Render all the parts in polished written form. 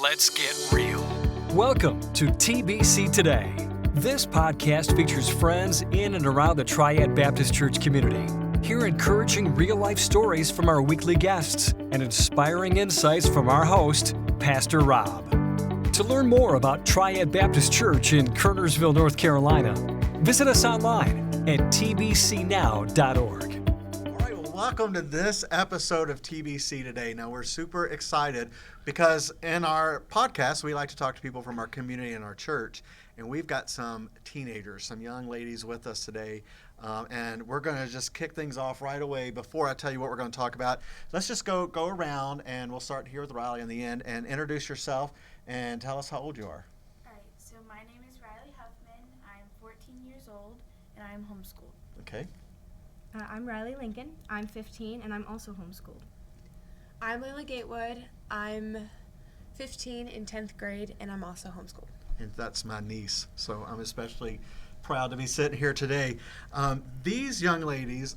let's get real. Welcome to TBC Today. This podcast features friends in and around the Triad Baptist Church community. Hear encouraging real-life stories from our weekly guests and inspiring insights from our host, Pastor Rob. To learn more about Triad Baptist Church in Kernersville, North Carolina, visit us online at tbcnow.org. Welcome to this episode of TBC Today. Now, we're super excited because in our podcast, we like to talk to people from our community and our church, and we've got some teenagers, some young ladies with us today, and we're going to just kick things off right away. Before I tell you what we're going to talk about, let's just go around, and we'll start here with Riley in the end, and introduce yourself and tell us how old you are. All right, so my name is Riley Huffman. I'm 14 years old, and I'm homeschooled. Okay. I'm Riley Lincoln. I'm 15, and I'm also homeschooled. I'm Layla Gatewood. I'm 15 in 10th grade, and I'm also homeschooled. And that's my niece, so I'm especially proud to be sitting here today. These young ladies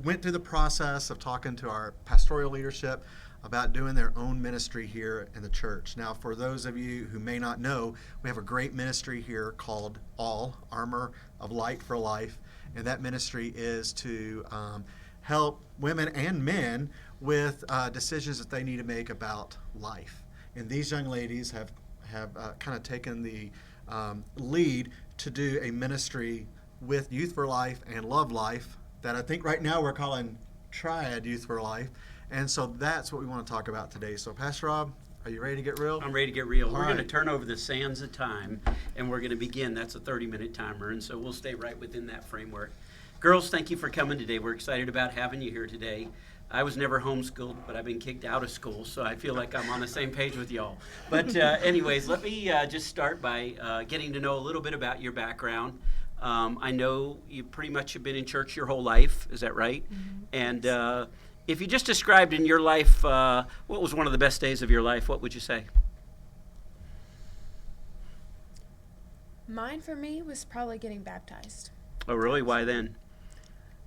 went through the process of talking to our pastoral leadership about doing their own ministry here in the church. Now, for those of you who may not know, we have a great ministry here called Armor of Light for Life. And that ministry is to help women and men with decisions that they need to make about life. And these young ladies have kind of taken the lead to do a ministry with Youth for Life and Love Life that I think right now we're calling Triad Youth for Life. And so that's what we want to talk about today. So Pastor Rob, are you ready to get real? I'm ready to get real. We're right. going to turn over the sands of time, and we're going to begin. That's a 30-minute timer, and so we'll stay right within that framework. Girls, thank you for coming today. We're excited about having you here today. I was never homeschooled, but I've been kicked out of school, so I feel like I'm on the same page with y'all. But anyways, let me just start by getting to know a little bit about your background. I know you pretty much have been in church your whole life. Is that right? Mm-hmm. And if you just described in your life what was one of the best days of your life, what would you say? Mine, for me, was probably getting baptized. Oh, really? Why then?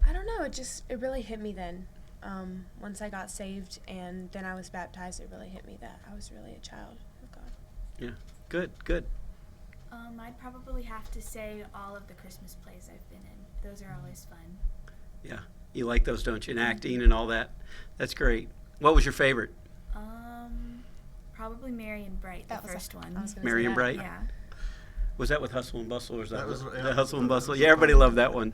I don't know. It really hit me then. Once I got saved and then I was baptized, it really hit me that I was really a child of God. Yeah. Good. I'd probably have to say all of the Christmas plays I've been in. Those are always fun. Yeah. You like those, don't you? And acting and all that. That's great. What was your favorite? Probably Merry and Bright, the first one. Mary and Bright? Yeah. Was that with Hustle and Bustle, or was that yeah, Hustle and Bustle? Yeah, everybody loved that one.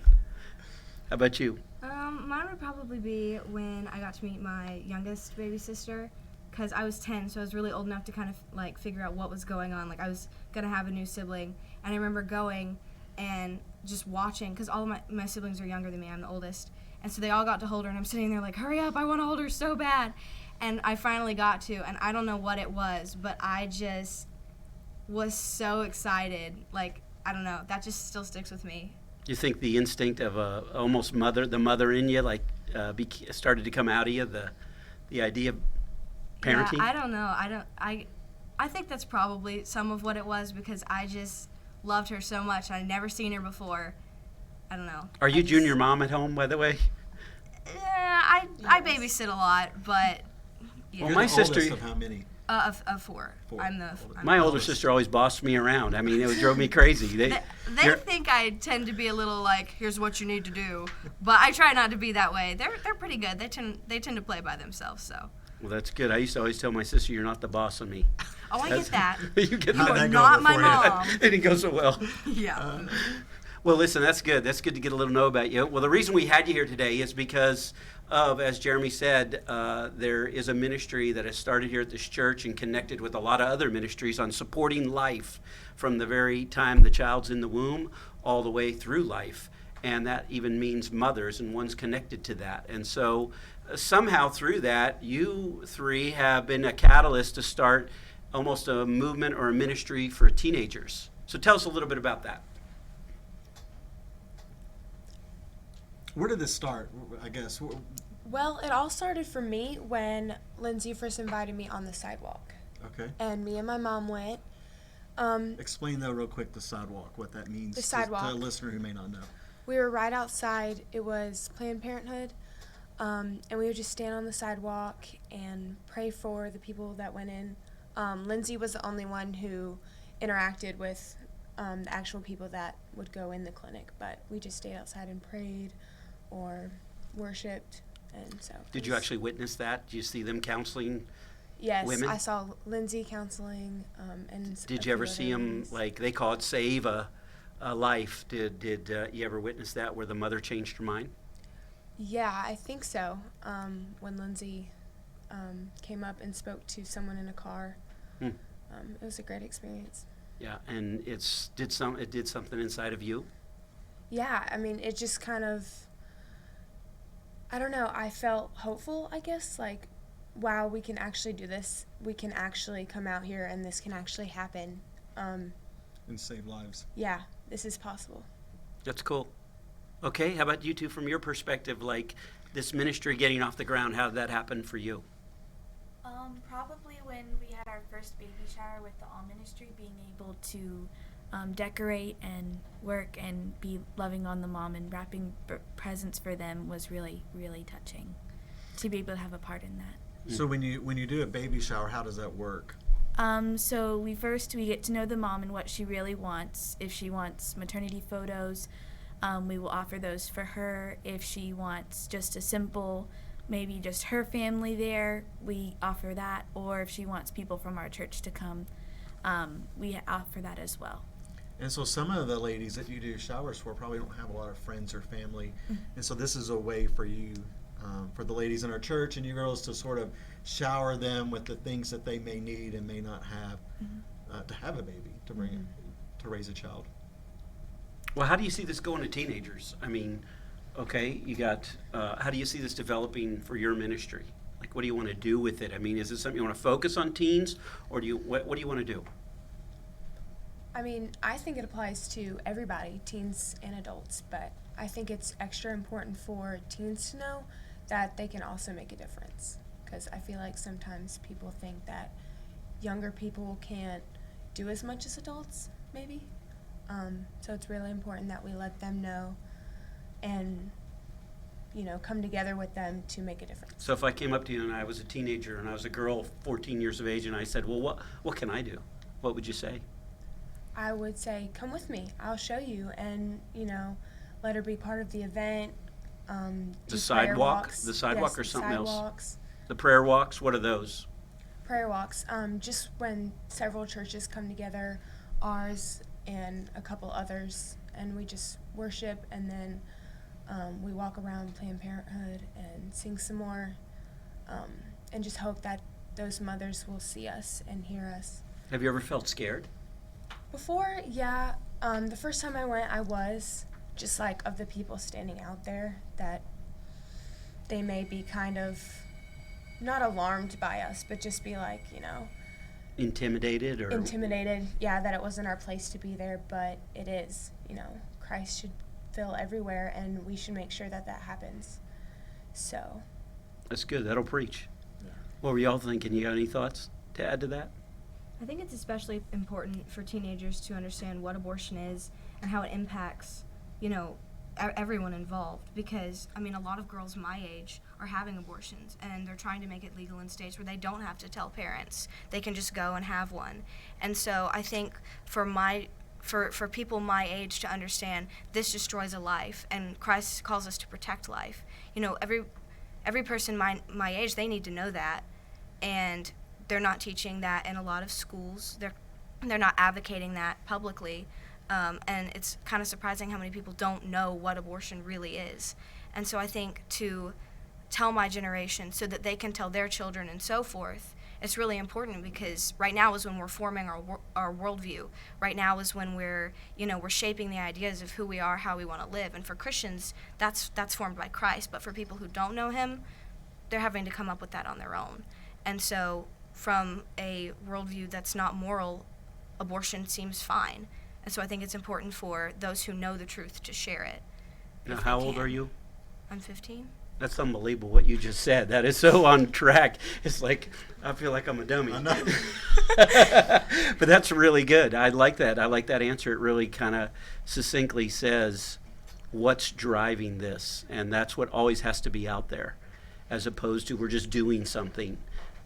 How about you? Mine would probably be when I got to meet my youngest baby sister, because I was 10, so I was really old enough to kind of like figure out what was going on. Like I was gonna have a new sibling, and I remember going and just watching, because all of my siblings are younger than me. I'm the oldest, and so they all got to hold her, and I'm sitting there like, hurry up, I want to hold her so bad. And I finally got to, and I don't know what it was, but I just was so excited. Like, I don't know, that just still sticks with me. You think the instinct of almost the mother in you, like, started to come out of you, the idea of parenting? Yeah, I don't know. I think that's probably some of what it was, because I just loved her so much. I'd never seen her before. I don't know. Are you junior mom at home, by the way? Yeah, I babysit a lot, but yeah. Well, my sister. Of how many? Of four. I'm My older sister always bossed me around. I mean, it drove me crazy. They think I tend to be a little like, here's what you need to do, but I try not to be that way. They're pretty good. They tend to play by themselves. So. Well, that's good. I used to always tell my sister, "You're not the boss of me." Oh, I get that. You get You that. are not my mom. It didn't go so well. Yeah. Well, listen, that's good. That's good to get a little know about you. Well, the reason we had you here today is because of, as Jeremy said, there is a ministry that has started here at this church and connected with a lot of other ministries on supporting life from the very time the child's in the womb all the way through life. And that even means mothers, and one's connected to that. And so somehow through that, you three have been a catalyst to start almost a movement or a ministry for teenagers. So tell us a little bit about that. Where did this start, I guess? Well, it all started for me when Lindsay first invited me on the sidewalk. Okay. And me and my mom went. Explain, though, real quick, the sidewalk, what that means The sidewalk. to a listener who may not know. We were right outside. It was Planned Parenthood. And we would just stand on the sidewalk and pray for the people that went in. Lindsay was the only one who interacted with the actual people that would go in the clinic, but we just stayed outside and prayed or worshiped, and so. Did you actually witness that? Did you see them counseling? Yes, women? I saw Lindsay counseling, and. Did you ever see them, like they call it, save a life? Did you ever witness that where the mother changed her mind? Yeah, I think so. When Lindsay came up and spoke to someone in a car, it was a great experience. Yeah, and it did something inside of you? Yeah, I mean, it just kind of, I don't know, I felt hopeful, I guess, like, wow, we can actually do this. We can actually come out here and this can actually happen. And save lives. Yeah, this is possible. That's cool. Okay, how about you two from your perspective, like this ministry getting off the ground, how did that happen for you? Probably when we had our first baby shower with the All Ministry, being able to decorate and work and be loving on the mom and wrapping presents for them was really, really touching. To be able to have a part in that. So when you do a baby shower, how does that work? So we get to know the mom and what she really wants. If she wants maternity photos, we will offer those for her. If she wants just a simple, maybe just her family there, we offer that. Or if she wants people from our church to come, we offer that as well. And so some of the ladies that you do showers for probably don't have a lot of friends or family. And so this is a way for you, for the ladies in our church and you girls to sort of shower them with the things that they may need and may not have to have a baby, to bring to raise a child. Well, how do you see this going to teenagers? I mean, okay, you got, how do you see this developing for your ministry? Like, what do you want to do with it? I mean, is this something you want to focus on teens, or what do you want to do? I mean, I think it applies to everybody, teens and adults, but I think it's extra important for teens to know that they can also make a difference. Because I feel like sometimes people think that younger people can't do as much as adults, maybe. So it's really important that we let them know and, come together with them to make a difference. So if I came up to you and I was a teenager and I was a girl 14 years of age and I said, well, what can I do? What would you say? I would say, come with me. I'll show you. And, let her be part of the event. The sidewalk? The sidewalk or something else? The prayer walks, what are those? Prayer walks, just when several churches come together, ours and a couple others, and we just worship, and then we walk around Planned Parenthood and sing some more, and just hope that those mothers will see us and hear us. Have you ever felt scared? Before, yeah. The first time I went, I was just like of the people standing out there, that they may be kind of not alarmed by us, but just be like, Intimidated or? Intimidated, yeah, that it wasn't our place to be there, but it is. Christ should fill everywhere, and we should make sure that that happens. So. That's good. That'll preach. Yeah. What were y'all thinking? You got any thoughts to add to that? I think it's especially important for teenagers to understand what abortion is and how it impacts, everyone involved, because a lot of girls my age are having abortions and they're trying to make it legal in states where they don't have to tell parents. They can just go and have one. And so I think for people my age to understand, this destroys a life, and Christ calls us to protect life. Every person my age, they need to know that, and they're not teaching that in a lot of schools. They're not advocating that publicly. And it's kind of surprising how many people don't know what abortion really is. And so I think to tell my generation so that they can tell their children and so forth, it's really important, because right now is when we're forming our worldview. Right now is when we're shaping the ideas of who we are, how we want to live. And for Christians, that's formed by Christ. But for people who don't know him, they're having to come up with that on their own. And so from a worldview that's not moral, abortion seems fine. And so I think it's important for those who know the truth to share it. Now, how old are you? I'm 15. That's unbelievable what you just said. That is so on track. It's like, I feel like I'm a dummy. I know. But that's really good. I like that. I like that answer. It really kind of succinctly says what's driving this. And that's what always has to be out there, as opposed to we're just doing something.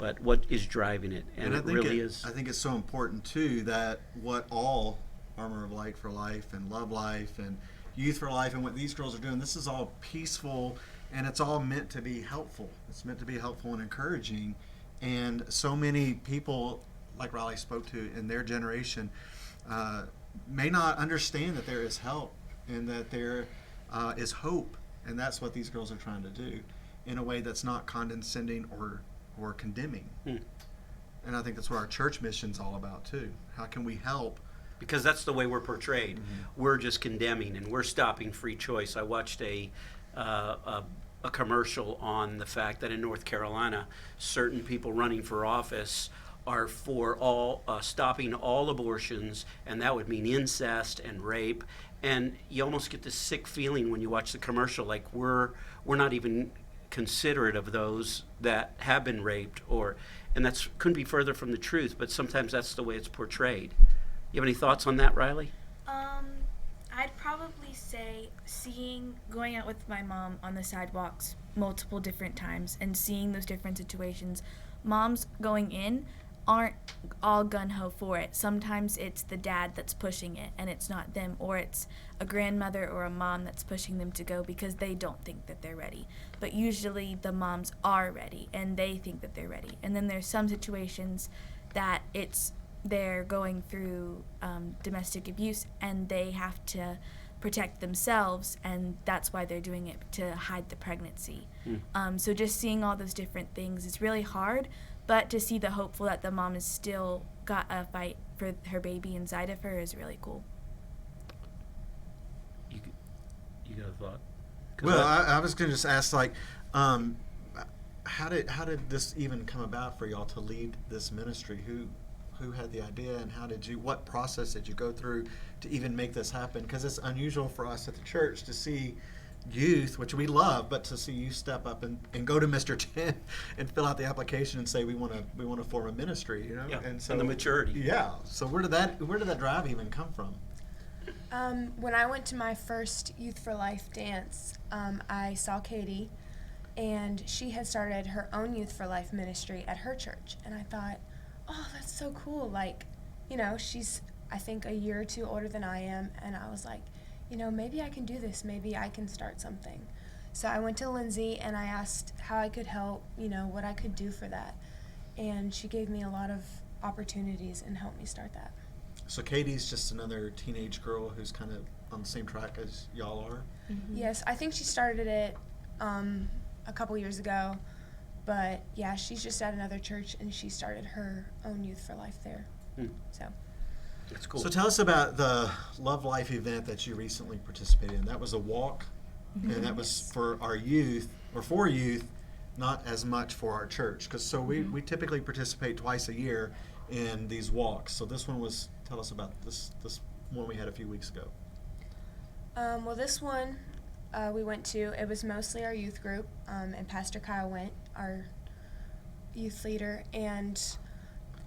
but what is driving it, and I it think really is. I think it's so important too that what all Armor of Light for Life and Love Life and Youth for Life and what these girls are doing, this is all peaceful, and it's all meant to be helpful. It's meant to be helpful and encouraging. And so many people, like Riley spoke to in their generation, may not understand that there is help and that there is hope. And that's what these girls are trying to do in a way that's not condescending or condemning. And I think that's what our church mission's all about too. How can we help? Because that's the way we're portrayed. We're just condemning, and we're stopping free choice. I watched a commercial on the fact that in North Carolina, certain people running for office are for all stopping all abortions, and that would mean incest and rape. And you almost get this sick feeling when you watch the commercial, like we're not even considerate of those that have been raped, and that's couldn't be further from the truth. But sometimes that's the way it's portrayed. You have any thoughts on that, Riley? I'd probably say going out with my mom on the sidewalks multiple different times and seeing those different situations. Moms going in aren't all gung-ho for it. Sometimes it's the dad that's pushing it and it's not them, or it's a grandmother or a mom that's pushing them to go because they don't think that they're ready. But usually the moms are ready and they think that they're ready. And then there's some situations that they're going through domestic abuse and they have to protect themselves, and that's why they're doing it, to hide the pregnancy. So just seeing all those different things is really hard, but to see the hopeful that the mom has still got a fight for her baby inside of her is really cool. You got a thought? Well, I was going to just ask, like, how did this even come about for y'all to lead this ministry? Who had the idea, and what process did you go through to even make this happen? Because it's unusual for us at the church to see youth, which we love, but to see you step up and go to Mr. Chen and fill out the application and say we want to form a ministry, you know? Yeah, and so the maturity. Yeah. So where did that drive even come from? When I went to my first Youth for Life dance, I saw Katie, and she had started her own Youth for Life ministry at her church, and I thought, oh, that's so cool. Like, you know, she's, I think, a year or two older than I am, and I was like, you know, maybe I can do this. Maybe I can start something. So I went to Lindsay, and I asked how I could help, you know, what I could do for that. And she gave me a lot of opportunities and helped me start that. So Katie's just another teenage girl who's kind of on the same track as y'all are? Mm-hmm. Yes, I think she started it a couple years ago. But, yeah, she's just at another church, and she started her own Youth for Life there. So That's cool. So tell us about the Love Life event that you recently participated in. That was a walk, and that was for our youth, or for youth, not as much for our church. Because we typically participate twice a year in these walks. So this one was, tell us about this one we had a few weeks ago. Well, this one we went to, it was mostly our youth group, and Pastor Kyle went, our youth leader, and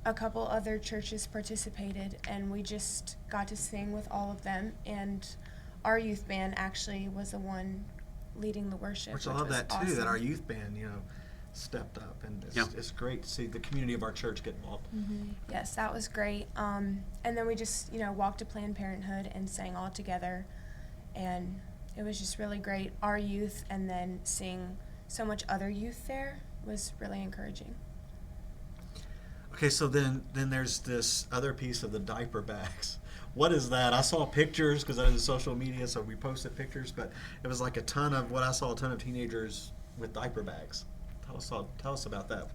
a couple other churches participated, and we just got to sing with all of them, and our youth band actually was the one leading the worship. Which I love that too, awesome. that our youth band, stepped up, and it's great to see the community of our church get involved. Yes, that was great. And then we just, walked to Planned Parenthood and sang all together, and it was just really great. Our youth, and then seeing so much other youth there was really encouraging. Okay, so then there's this other piece of the diaper bags. What is that? I saw pictures because I was social media, so we posted pictures, but it was like a ton of teenagers with diaper bags. Tell us about that.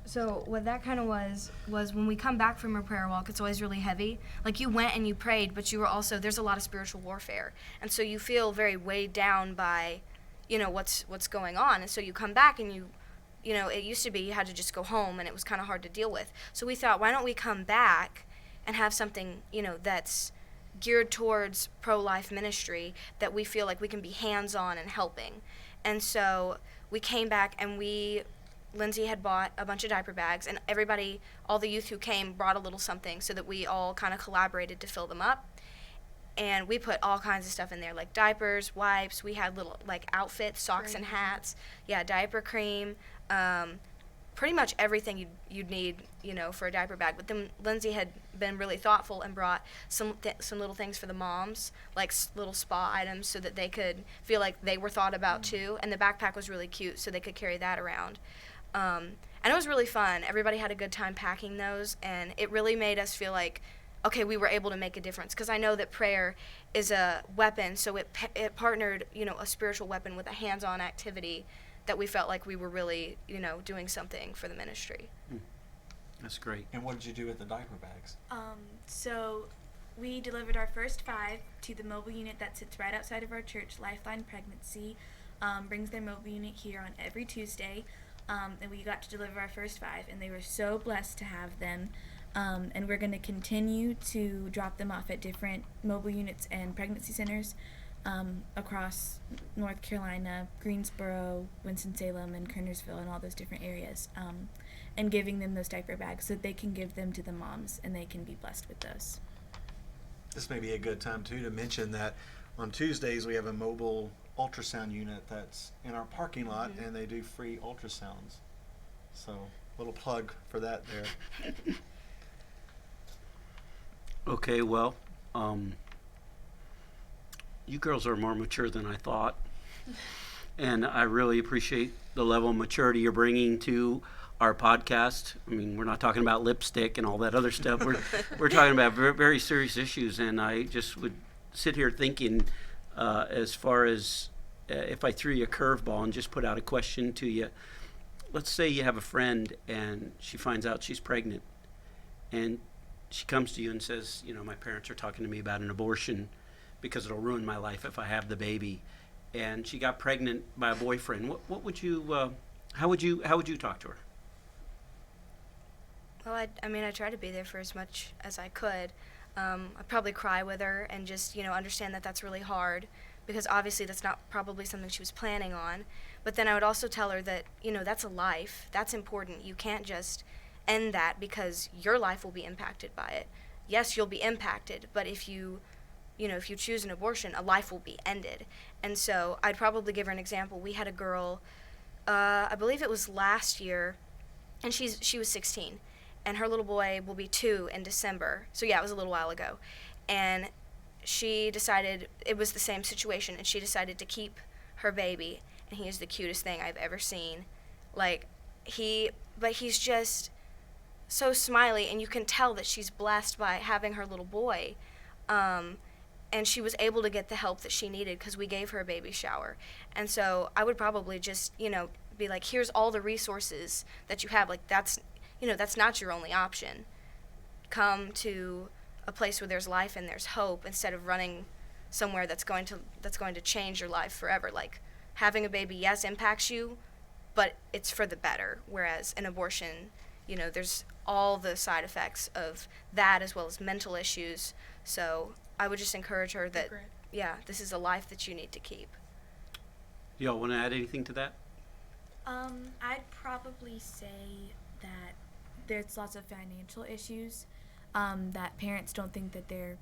So what that kind of was when we come back from a prayer walk, it's always really heavy. Like, you went and you prayed, but you were also, there's a lot of spiritual warfare. And so you feel very weighed down by, what's going on. And so you come back and it used to be you had to just go home and it was kind of hard to deal with. So we thought, why don't we come back and have something, that's geared towards pro-life ministry that we feel like we can be hands-on and helping. And so we came back and Lindsay had bought a bunch of diaper bags, and everybody, all the youth who came, brought a little something so that we all kind of collaborated to fill them up. And we put all kinds of stuff in there, like diapers, wipes. We had little, outfits, socks and hats. Yeah, diaper cream. pretty much everything you'd need, for a diaper bag. But then Lindsay had been really thoughtful and brought some little things for the moms, like little spa items, so that they could feel like they were thought about too. And the backpack was really cute, so they could carry that around. And it was really fun. Everybody had a good time packing those, and it really made us feel like, okay, we were able to make a difference. Because I know that prayer is a weapon, so it partnered, a spiritual weapon with a hands-on activity that we felt like we were really, doing something for the ministry. That's great. And what did you do with the diaper bags? So we delivered our first 5 to the mobile unit that sits right outside of our church. Lifeline Pregnancy brings their mobile unit here on every Tuesday, and we got to deliver our first 5, and they were so blessed to have them. And we're going to continue to drop them off at different mobile units and pregnancy centers across North Carolina, Greensboro, Winston-Salem, and Kernersville, and all those different areas, and giving them those diaper bags so that they can give them to the moms and they can be blessed with those. This may be a good time, too, to mention that on Tuesdays we have a mobile ultrasound unit that's in our parking lot, and they do free ultrasounds. So, little plug for that there. Okay, well, you girls are more mature than I thought, and I really appreciate the level of maturity you're bringing to our podcast. I mean, we're not talking about lipstick and all that other stuff. We're talking about very, very serious issues, and I just would sit here thinking, as far as if I threw you a curveball and just put out a question to you. Let's say you have a friend and she finds out she's pregnant, and she comes to you and says, my parents are talking to me about an abortion because it'll ruin my life if I have the baby. And she got pregnant by a boyfriend. What would you, how would you talk to her? Well, I tried to be there for as much as I could. I'd probably cry with her and just, understand that that's really hard, because obviously that's not probably something she was planning on. But then I would also tell her that, that's a life. That's important. You can't just end that because your life will be impacted by it. Yes, you'll be impacted, but if you choose an abortion, a life will be ended. And so I'd probably give her an example. We had a girl, I believe it was last year, and she was 16, and her little boy will be 2 in December. So yeah, it was a little while ago. And she decided, it was the same situation, and she decided to keep her baby, and he is the cutest thing I've ever seen. But he's just so smiley, and you can tell that she's blessed by having her little boy. And she was able to get the help that she needed because we gave her a baby shower. And so I would probably just, be like, here's all the resources that you have. Like, that's not your only option. Come to a place where there's life and there's hope instead of running somewhere that's going to change your life forever. Like, having a baby, yes, impacts you, but it's for the better. Whereas an abortion, there's all the side effects of that as well as mental issues. So I would just encourage her that, this is a life that you need to keep. Y'all want to add anything to that? I'd probably say that there's lots of financial issues that parents don't think that their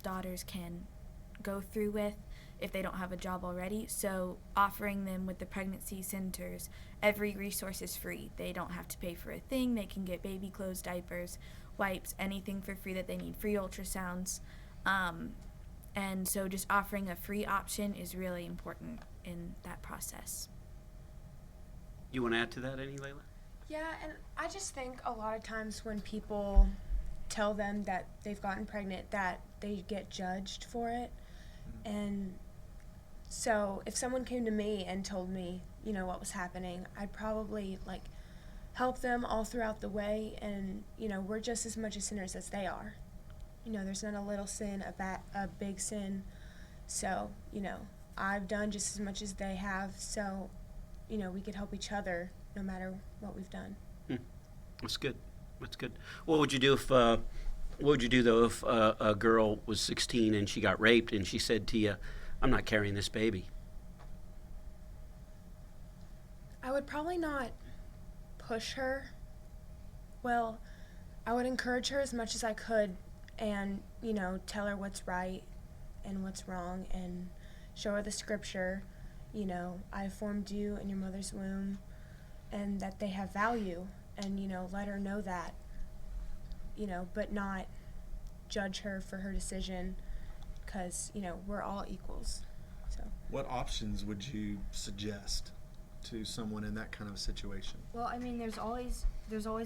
daughters can go through with if they don't have a job already. So offering them with the pregnancy centers, every resource is free. They don't have to pay for a thing. They can get baby clothes, diapers, wipes, anything for free that they need, free ultrasounds. And so just offering a free option is really important in that process. You want to add to that, any, Layla? Yeah, and I just think a lot of times when people tell them that they've gotten pregnant, that they get judged for it. And so if someone came to me and told me, what was happening, I'd probably, help them all throughout the way. And, we're just as much as sinners as they are. There's not a little sin, a big sin. So, I've done just as much as they have. So, we could help each other no matter what we've done. That's good. That's good. What would you do if a girl was 16 and she got raped and she said to you, "I'm not carrying this baby"? I would probably not push her. Well, I would encourage her as much as I could and, tell her what's right and what's wrong and show her the scripture. I formed you in your mother's womb, and that they have value, and, you know, let her know that, you know, but not judge her for her decision, because, you know, we're all equals. So What options would you suggest to someone in that kind of situation? Well, I mean, there's always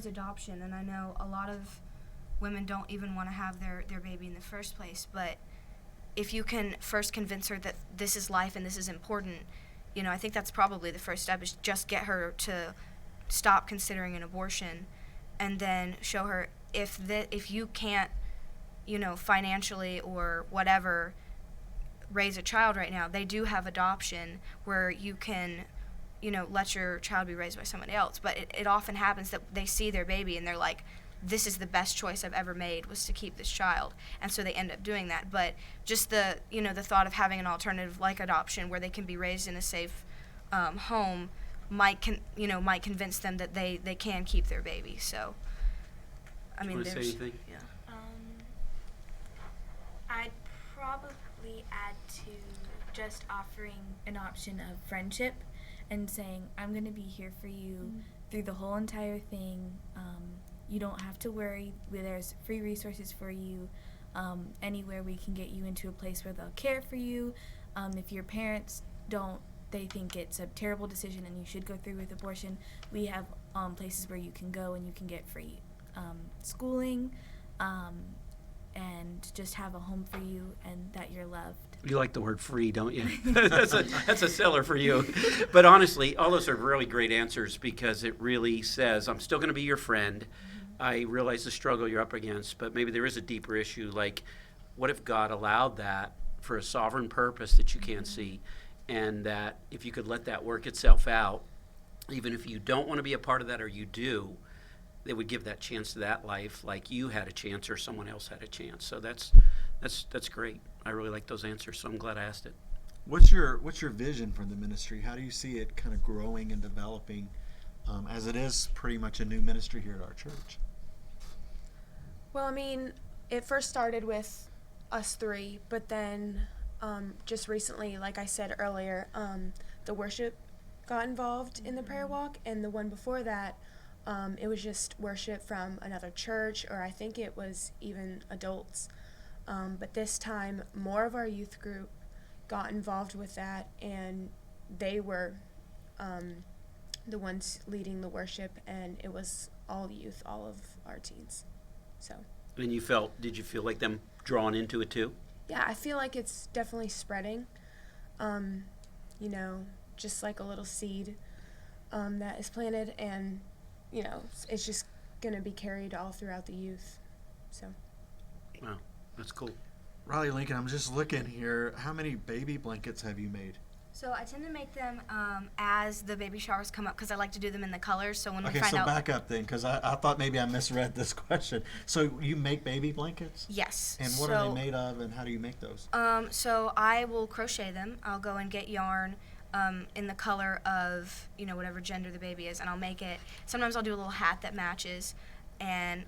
adoption, and I know a lot of women don't even want to have their baby in the first place, but if you can first convince her that this is life and this is important, you know, I think that's probably the first step, is just get her to stop considering an abortion, and then show her if you can't, you know, financially or whatever raise a child right now, they do have adoption where you can, you know, let your child be raised by somebody else. But it often happens that they see their baby and they're like, this is the best choice I've ever made, was to keep this child, and so they end up doing that. But just the thought of having an alternative like adoption where they can be raised in a safe home might convince them that they can keep their baby. So I mean, want to say there's anything? yeah. I'd probably add to just offering an option of friendship and saying, I'm going to be here for you through the whole entire thing. You don't have to worry. There's free resources for you. Anywhere we can get you into a place where they'll care for you. If your parents they think it's a terrible decision and you should go through with abortion, we have places where you can go and you can get free schooling, and just have a home for you and that you're loved. You like the word free, don't you? That's a seller for you. But honestly, all those are really great answers, because it really says, I'm still going to be your friend. I realize the struggle you're up against, but maybe there is a deeper issue, like what if God allowed that for a sovereign purpose that you can't see, and that if you could let that work itself out, even if you don't want to be a part of that or you do, they would give that chance to that life like you had a chance or someone else had a chance. So that's great. I really like those answers, so I'm glad I asked it. What's your vision for the ministry? How do you see it kind of growing and developing, as it is pretty much a new ministry here at our church? Well, I mean, it first started with us three, but then just recently, like I said earlier, the worship got involved in the prayer walk, and the one before that, it was just worship from another church, or I think it was even adults. But this time, more of our youth group got involved with that, and they were the ones leading the worship, and it was all youth, all of our teens. So. And did you feel like them drawn into it too? Yeah, I feel like it's definitely spreading. You know, just like a little seed that is planted, and you know, it's just gonna be carried all throughout the youth. So. Wow, that's cool. Riley, Lincoln, I'm just looking here. How many baby blankets have you made? So I tend to make them as the baby showers come up, because I like to do them in the colors. So when we Okay, find so out. back up then, because I thought maybe I misread this question. So you make baby blankets? Yes. And what are they made of, and how do you make those? So I will crochet them. I'll go and get yarn in the color of, you know, whatever gender the baby is, and I'll make it. Sometimes I'll do a little hat that matches, and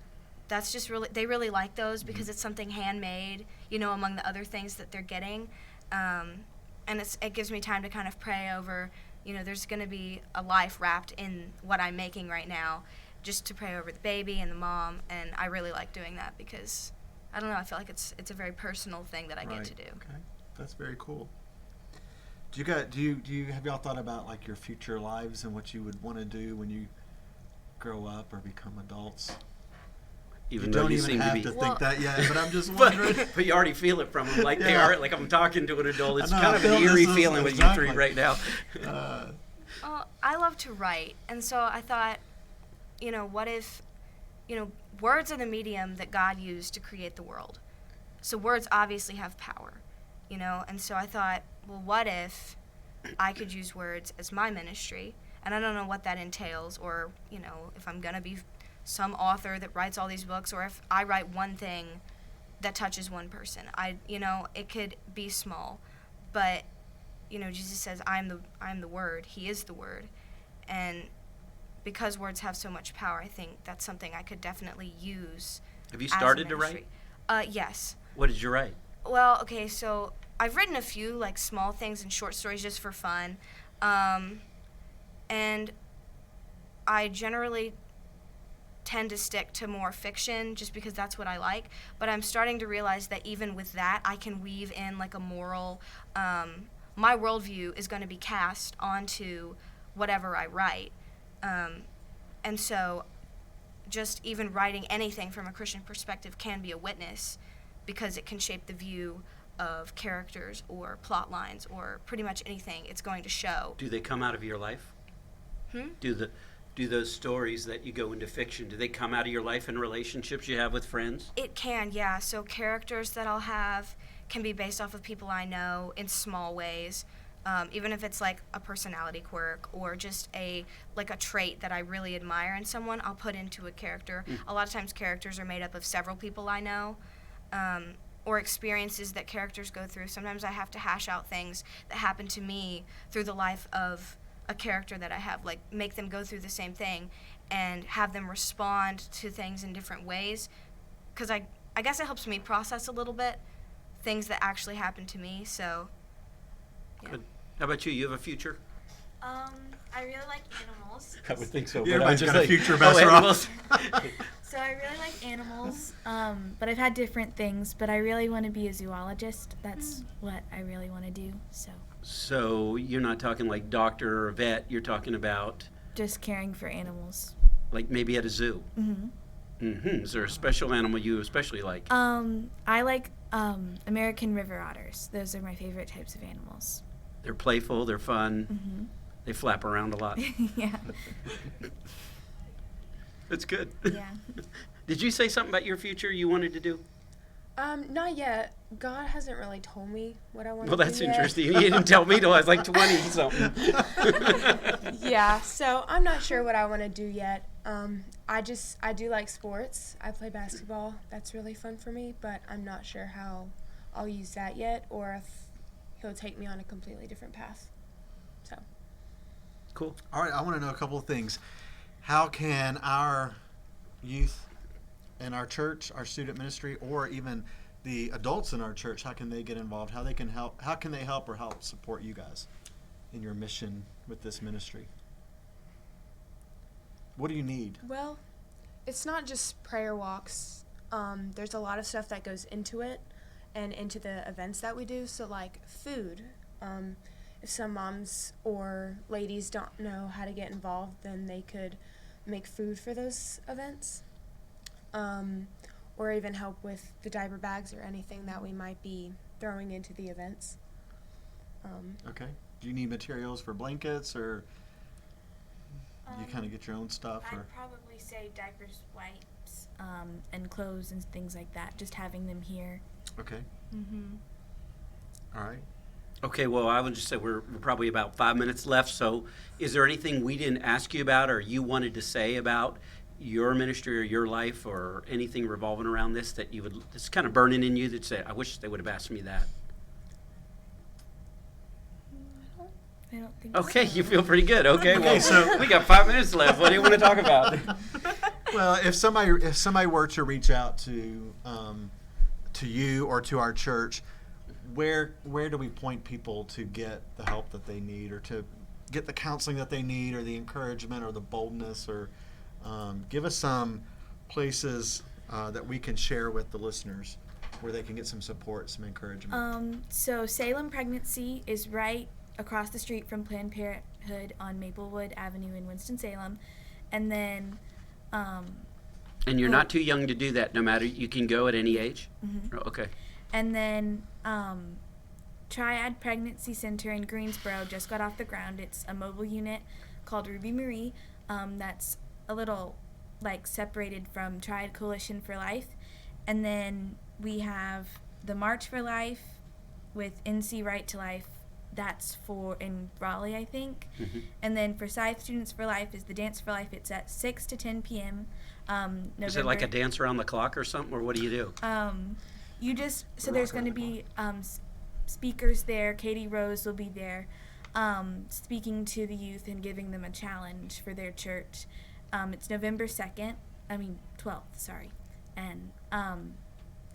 that's just they really like those because it's something handmade, you know, among the other things that they're getting. And it gives me time to kind of pray over, you know, there's going to be a life wrapped in what I'm making right now, just to pray over the baby and the mom, and I really like doing that because, I don't know, I feel like it's a very personal thing that I get to do. Okay, that's very cool. Have y'all thought about like your future lives and what you would want to do when you grow up or become adults? Even You though don't you even seem have to to be, think that yet, but I'm just wondering. but you already feel it from them, like they Yeah. are, like I'm talking to an adult. It's I know, kind I of an feel eerie this is feeling with exactly. you three right now. I love to write, and so I thought, you know, what if, you know, words are the medium that God used to create the world. So words obviously have power, you know, and so I thought, well, what if I could use words as my ministry? And I don't know what that entails, or, you know, if I'm going to be some author that writes all these books, or if I write one thing that touches one person. It could be small, but, you know, Jesus says, I'm the Word. He is the Word. And because words have so much power, I think that's something I could definitely use. Have you as a started to ministry. write? Yes. What did you write? Well, okay, so I've written a few, like, small things and short stories just for fun. And I generally tend to stick to more fiction just because that's what I like, but I'm starting to realize that even with that, I can weave in like a moral, my worldview is going to be cast onto whatever I write. And so just even writing anything from a Christian perspective can be a witness because it can shape the view of characters or plot lines or pretty much anything it's going to show. Do they come out of your life? Do those stories that you go into fiction, do they come out of your life and relationships you have with friends? It can, yeah. So characters that I'll have can be based off of people I know in small ways. Even if it's like a personality quirk or just a trait that I really admire in someone, I'll put into a character. A lot of times characters are made up of several people I know, or experiences that characters go through. Sometimes I have to hash out things that happen to me through the life of a character that I have, like make them go through the same thing and have them respond to things in different ways. Because I guess it helps me process a little bit things that actually happen to me, so yeah. Good. How about you? You have a future? I really like animals. I would think so. Yeah, but I'm everybody's just got a like, future best animals. So I really like animals, but I've had different things, but I really want to be a zoologist. That's what I really want to do, so. So you're not talking like doctor or vet, you're talking about Just caring for animals. like maybe at a zoo. Is there a special animal you especially like? I like American river otters. Those are my favorite types of animals. They're playful, they're fun, they flap around a lot. Yeah. That's good. Yeah. Did you say something about your future you wanted to do? Not yet. God hasn't really told me what I want Well, to do that's yet. interesting. He didn't tell me till I was like 20 something. Yeah, so I'm not sure what I want to do yet. I do like sports. I play basketball. That's really fun for me, but I'm not sure how I'll use that yet or if he'll take me on a completely different path. So. Cool. All right, I want to know a couple of things. How can our youth in our church, our student ministry, or even the adults in our church, how can they get involved? How can they help or help support you guys in your mission with this ministry? What do you need? Well, it's not just prayer walks. There's a lot of stuff that goes into it and into the events that we do. So like food. If some moms or ladies don't know how to get involved, then they could make food for those events. Or even help with the diaper bags or anything that we might be throwing into the events. Okay. Do you need materials for blankets, or you kind of get your own stuff? Or I'd probably say diapers, wipes, and clothes and things like that. Just having them here. okay. All right. Okay, well, I would just say we're probably about 5 minutes left. So is there anything we didn't ask you about or you wanted to say about your ministry or your life or anything revolving around this that you would, that's kind of burning in you that say, I wish they would have asked me that? I don't think Okay, so. you feel pretty good. Okay, Okay, well, so- we got 5 minutes left. What do you want to talk about? Well, if somebody were to reach out to you or to our church, where do we point people to get the help that they need, or to get the counseling that they need, or the encouragement, or the boldness, or give us some places that we can share with the listeners where they can get some support, some encouragement. So Salem Pregnancy is right across the street from Planned Parenthood on Maplewood Avenue in Winston-Salem. And then And you're not too young to do that, no matter, you can go at any age? Okay. And then Triad Pregnancy Center in Greensboro just got off the ground. It's a mobile unit called Ruby Marie that's a little separated from Triad Coalition for Life. And then we have the March for Life with NC Right to Life. That's in Raleigh, I think. And then for Scythe Students for Life is the Dance for Life. It's at 6 to 10 p.m. Is it like a dance around the clock or something, or what do you do? There's going to be speakers there. Katie Rose will be there speaking to the youth and giving them a challenge for their church. It's November 12th, sorry. And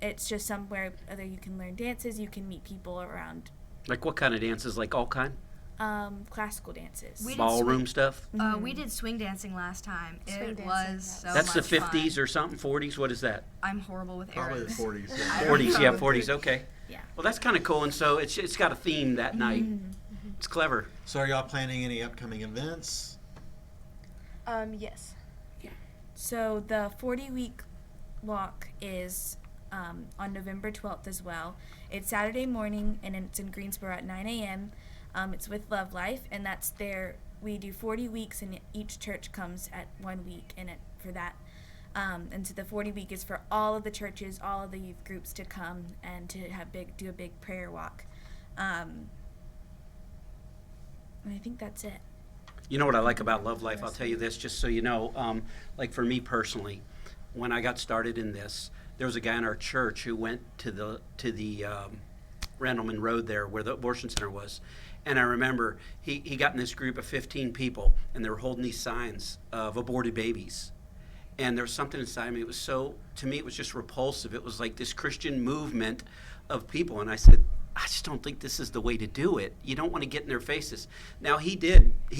it's just somewhere that you can learn dances, you can meet people around. Like what kind of dances? Like all kind? Classical dances. We did Ballroom stuff? We did swing dancing last time. Swing It dancing, was yes. so That's the much fun. 50s or something, 40s? What is that? I'm horrible with Probably the arrows. 40s. I Yeah. don't 40s, know. yeah, 40s, okay. Yeah. Well, that's kind of cool, and so it's got a theme that night. It's clever. So are y'all planning any upcoming events? Yes. So the 40-week walk is on November 12th as well. It's Saturday morning, and it's in Greensboro at 9 a.m. It's with Love Life, and that's there. We do 40 weeks, and each church comes at 1 week in it for that. And so the 40 week is for all of the churches, all of the youth groups to come and to do a big prayer walk. And I think that's it. You know what I like about Love Life? I'll tell you this, just so you know. Like for me personally, when I got started in this, there was a guy in our church who went to the Randleman Road there where the abortion center was. And I remember he got in this group of 15 people, and they were holding these signs of aborted babies. And there was something inside me. It was to me, it was just repulsive. It was like this Christian movement of people. And I said, I just don't think this is the way to do it. You don't want to get in their faces. Now, he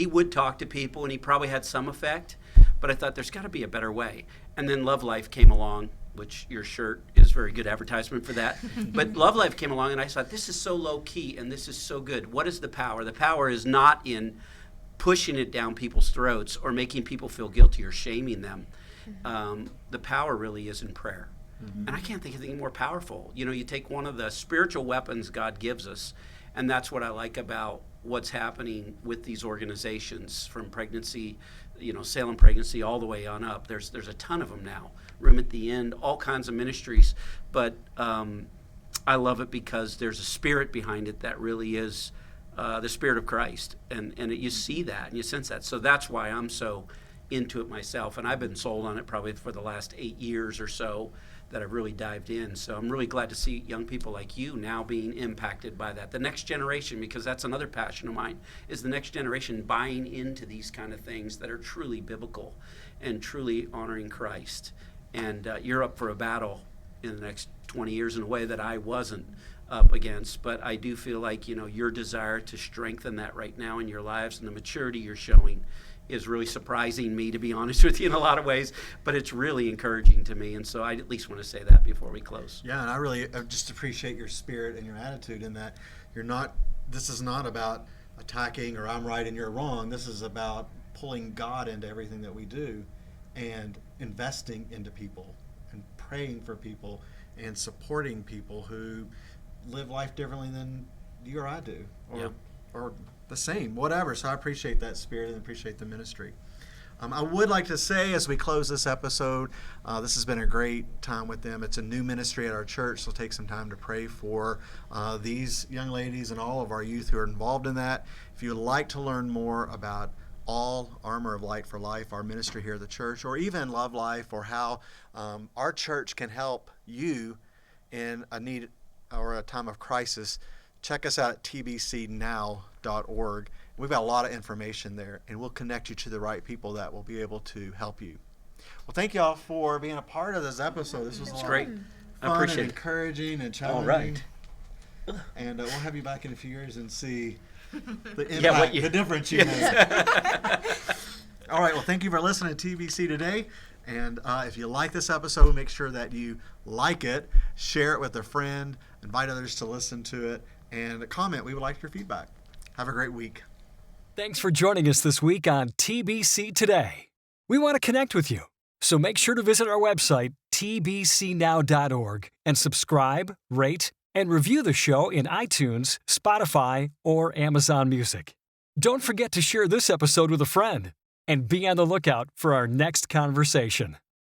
would talk to people, and he probably had some effect. But I thought there's got to be a better way. And then Love Life came along, which your shirt is very good advertisement for that. But Love Life came along, and I thought, this is so low key, and this is so good. What is the power? The power is not in pushing it down people's throats or making people feel guilty or shaming them. The power really is in prayer. And I can't think of anything more powerful. You know, you take one of the spiritual weapons God gives us, and that's what I like about what's happening with these organizations from pregnancy, Salem Pregnancy all the way on up. There's a ton of them now. Room at the End, all kinds of ministries. But I love it because there's a spirit behind it that really is the Spirit of Christ. And you see that and you sense that. So that's why I'm so into it myself. And I've been sold on it probably for the last 8 years or so that I've really dived in. So I'm really glad to see young people like you now being impacted by that. The next generation, because that's another passion of mine, is the next generation buying into these kind of things that are truly biblical and truly honoring Christ. And you're up for a battle in the next 20 years in a way that I wasn't up against. But I do feel like, your desire to strengthen that right now in your lives and the maturity you're showing is really surprising me, to be honest with you, in a lot of ways, but it's really encouraging to me, and so I at least want to say that before we close. Yeah, and I really just appreciate your spirit and your attitude in that this is not about attacking or I'm right and you're wrong. This is about pulling God into everything that we do and investing into people and praying for people and supporting people who live life differently than you or I do, or the same, whatever. So I appreciate that spirit and appreciate the ministry. I would like to say as we close this episode, this has been a great time with them. It's a new ministry at our church, so take some time to pray for these young ladies and all of our youth who are involved in that. If you would like to learn more about All Armor of Light for Life, our ministry here at the church, or even Love Life, or how our church can help you in a need or a time of crisis, check us out at tbcnow.org. We've got a lot of information there, and we'll connect you to the right people that will be able to help you. Well, thank you all for being a part of this episode. This was a lot Great. of I fun appreciate and it. encouraging and challenging. All right. And we'll have you back in a few years and see the impact, Yeah, the difference you made. All right. Well, thank you for listening to TBC today. And if you like this episode, make sure that you like it, share it with a friend, invite others to listen to it, and comment. We would like your feedback. Have a great week. Thanks for joining us this week on TBC Today. We want to connect with you, so make sure to visit our website, tbcnow.org, and subscribe, rate, and review the show in iTunes, Spotify, or Amazon Music. Don't forget to share this episode with a friend, and be on the lookout for our next conversation.